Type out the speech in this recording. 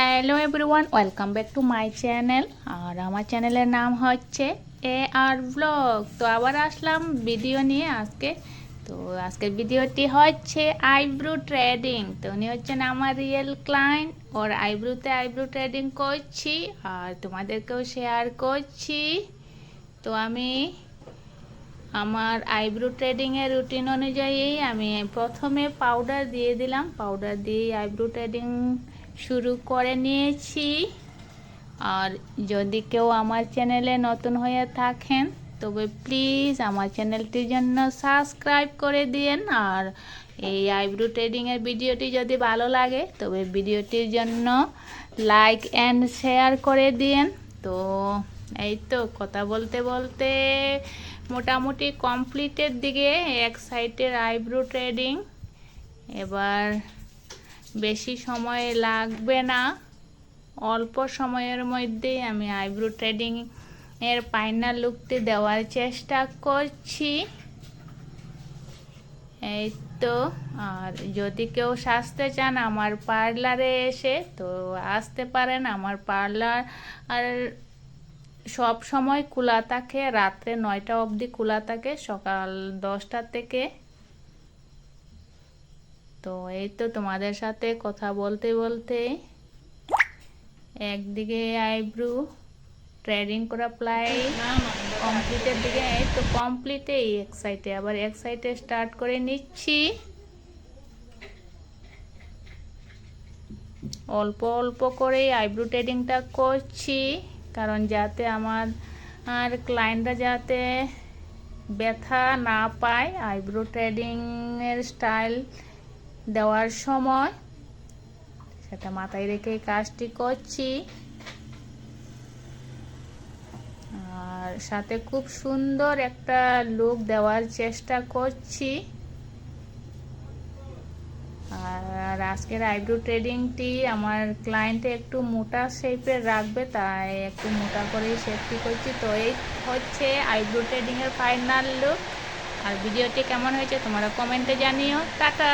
Hello everyone, welcome back to my channel. আর আমার চ্যানেলের নাম হচ্ছে AR ব্লগ। তো আবার আসলাম ভিডিও নিয়ে আজকে। তো আজকের ভিডিওটি হচ্ছে আইব্রো ট্রেডিং। তো উনি হচ্ছেন আমার রিয়েল ক্লায়েন্ট। ওর আইব্রো ট্রেডিং করছি আর তোমাদেরকেও শেয়ার করছি। তো আমি আমার আইব্রো ট্রেডিংয়ের রুটিন অনুযায়ী আমি প্রথমে পাউডার দিয়ে দিলাম। পাউডার দিয়ে আইব্রো ট্রেডিং শুরু করে নিয়েছি। আর যদি কেউ আমার চ্যানেলে নতুন হয়ে থাকেন তবে প্লিজ আমার চ্যানেলটির জন্য সাবস্ক্রাইব করে দিন। আর এই আইব্রো ট্রেডিংয়ের ভিডিওটি যদি ভালো লাগে তবে ভিডিওটির জন্য লাইক অ্যান্ড শেয়ার করে দিন। তো এই তো কথা বলতে বলতে মোটামুটি কমপ্লিটের দিকে এক সাইডের আইব্রো ট্রেডিং। এবার বেশি সময় লাগবে না, অল্প সময়ের মধ্যেই আমি আইব্রো ট্রেডিং এর ফাইনাল লুকটি দেওয়ার চেষ্টা করছি। এই তো, আর যদি কেউ সাজতে চান আমার পার্লারে এসে তো আসতে পারেন। আমার পার্লার আর সব সময় খোলা থাকে, রাত্রে 9টা অবধি খোলা থাকে, সকাল 10টা থেকে। তো এই তো তোমাদের সাথে কথা বলতে বলতে একদিকে আইব্রো ট্রেডিং করা প্রায় কমপ্লিটের দিকে। এই তো কমপ্লিটে এক সাইডে, আবার এক সাইডে স্টার্ট করে নিচ্ছি। অল্প অল্প করে আইব্রো ট্রেডিংটা করছি, কারণ যাতে আমার ক্লায়েন্টরা যাতে ব্যথা না পায় আইব্রো ট্রেডিংয়ের স্টাইল দেওয়ার সময়, সেটা মাথায় রেখে কাজটি করছি। আর সাথে খুব সুন্দর একটা লুক দেওয়ার চেষ্টা করছি। আর আজকের আইব্রো ট্রেডিংটি আমার ক্লায়েন্টে একটু মোটা শেপের রাখবে, তাই একটু মোটা করেই শেপটি করছি। তো এই হচ্ছে আইব্রো ট্রেডিংয়ের ফাইনাল লুক। আর ভিডিওটি কেমন হয়েছে তোমরা কমেন্টে জানিও। টাটা।